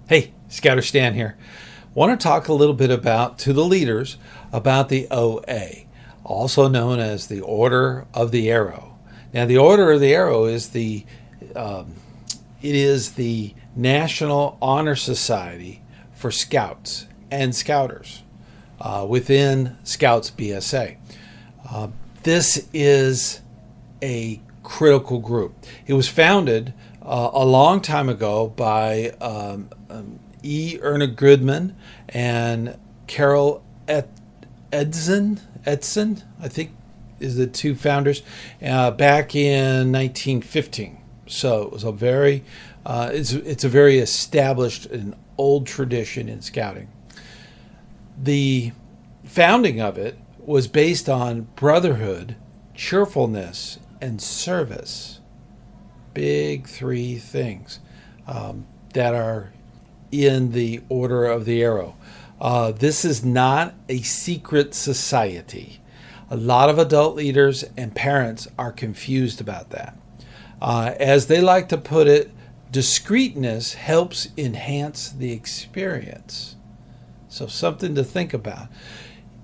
Hey, ScouterStan here. Want to talk a little bit to the leaders about the OA, also known as the Order of the Arrow. Now, the Order of the Arrow is the National Honor Society for Scouts and Scouters within Scouts BSA. This is a critical group. It was founded a long time ago by E. Erna Goodman and Carol Edson, I think, is the two founders, back in 1915. So it was a very, it's a very established and old tradition in scouting. The founding of it was based on brotherhood, cheerfulness, and service. Big three things that are in the Order of the Arrow. This is not a secret society. A lot of adult leaders and parents are confused about that. As they like to put it, discreetness helps enhance the experience. So something to think about.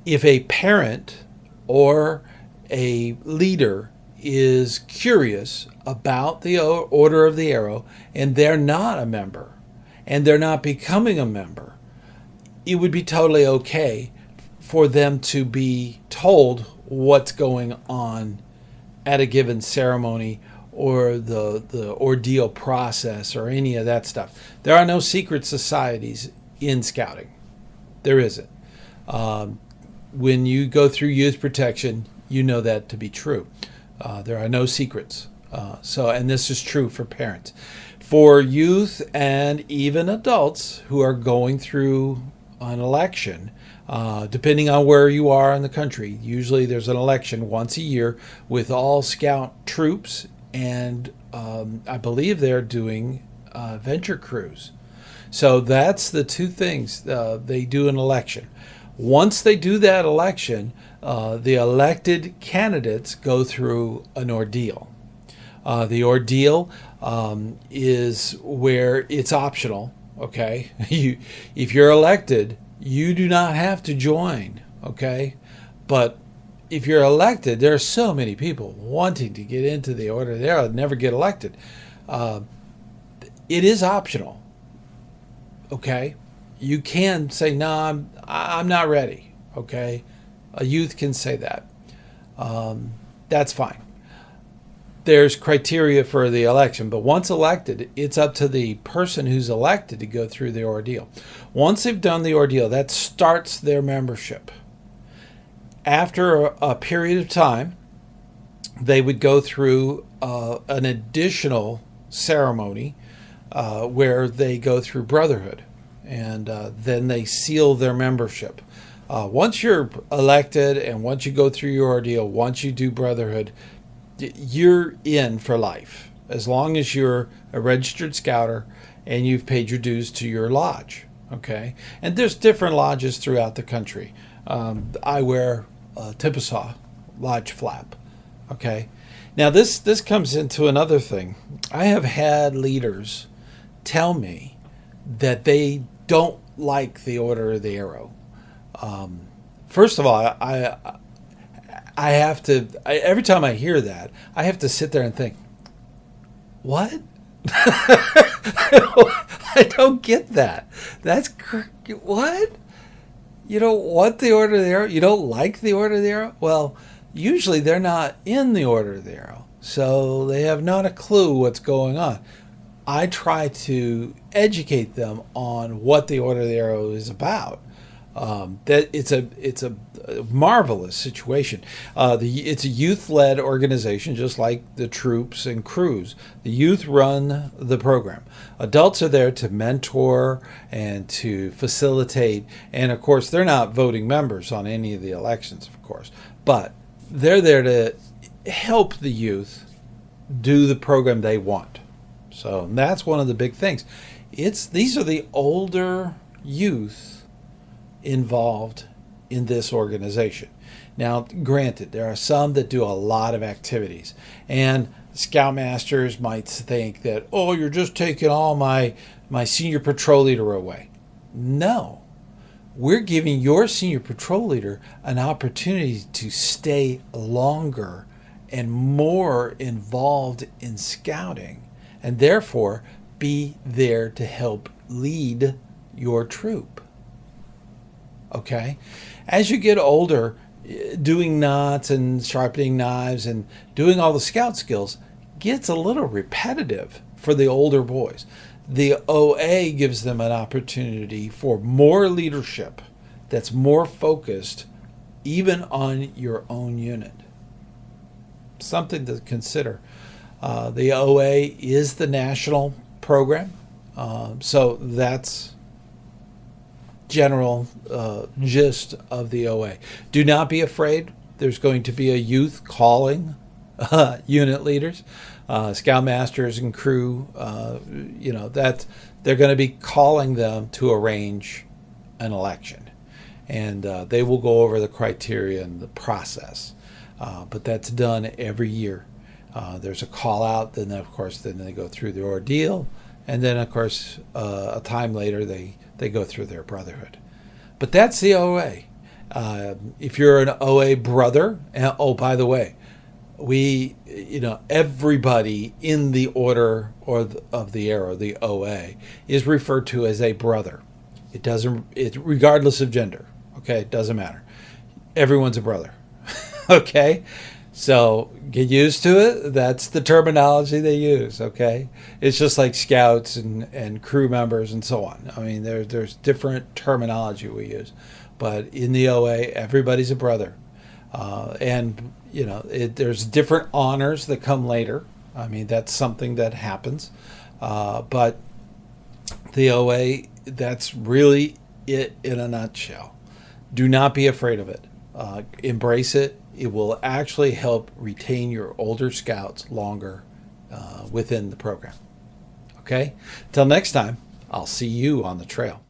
If a parent or a leader is curious about the Order of the Arrow and they're not a member and they're not becoming a member, it would be totally okay for them to be told what's going on at a given ceremony or the ordeal process or any of that stuff. There are no secret societies in scouting. There isn't. When you go through youth protection, you know that to be true. There are no secrets. And this is true for parents. For youth and even adults who are going through an election, depending on where you are in the country, usually there's an election once a year with all scout troops, and I believe they're doing venture crews. So that's the two things. They do an election. Once they do that election, the elected candidates go through an ordeal. The ordeal is where it's optional, okay? If you're elected, you do not have to join, okay? But if you're elected, there are so many people wanting to get into the Order of the Arrow that never get elected. It is optional, okay? You can say, no, I'm not ready, okay? A youth can say that. That's fine. There's criteria for the election, but once elected, it's up to the person who's elected to go through the ordeal. Once they've done the ordeal, that starts their membership. After a period of time, they would go through an additional ceremony where they go through brotherhood, and then they seal their membership. Once you're elected and once you go through your ordeal, once you do brotherhood, you're in for life, as long as you're a registered scouter and you've paid your dues to your lodge, okay? And there's different lodges throughout the country. I wear a Tipasaw lodge flap, okay? Now this comes into another thing. I have had leaders tell me that they don't like the Order of the Arrow. First of all, I have to, every time I hear that, I have to sit there and think, what? I don't get that. What? You don't want the Order of the Arrow? You don't like the Order of the Arrow? Well, usually they're not in the Order of the Arrow, so they have not a clue what's going on. I try to educate them on what the Order of the Arrow is about. That it's a marvelous situation. It's a youth-led organization, just like the troops and crews. The youth run the program. Adults are there to mentor and to facilitate, and of course, they're not voting members on any of the elections, of course, but they're there to help the youth do the program they want. So that's one of the big things. These are the older youth involved in this organization. Now, granted, there are some that do a lot of activities, and scoutmasters might think that, oh, you're just taking all my my senior patrol leader away. No. We're giving your senior patrol leader an opportunity to stay longer and more involved in scouting, and therefore be there to help lead your troop. Okay? As you get older, doing knots and sharpening knives and doing all the scout skills gets a little repetitive for the older boys. The OA gives them an opportunity for more leadership that's more focused even on your own unit. Something to consider. The OA is the national program, so that's general gist of the OA. Do not be afraid. There's going to be a youth calling unit leaders, scoutmasters and crew, that they're going to be calling them to arrange an election, and they will go over the criteria and the process, but that's done every year. There's a call out, then of course then they go through the ordeal, and then of course a time later they go through their brotherhood. But that's the OA. If you're an OA brother, and oh, by the way, everybody in the order of the arrow, the OA, is referred to as a brother. It's regardless of gender. Okay, it doesn't matter. Everyone's a brother. Okay, so get used to it. That's the terminology they use. Okay, it's just like scouts and crew members and so on. I mean, there's different terminology we use, but in the OA, everybody's a brother, and there's different honors that come later. I mean, that's something that happens, but the OA, that's really it in a nutshell. Do not be afraid of it. Embrace it. It will actually help retain your older scouts longer within the program. Okay? Till next time, I'll see you on the trail.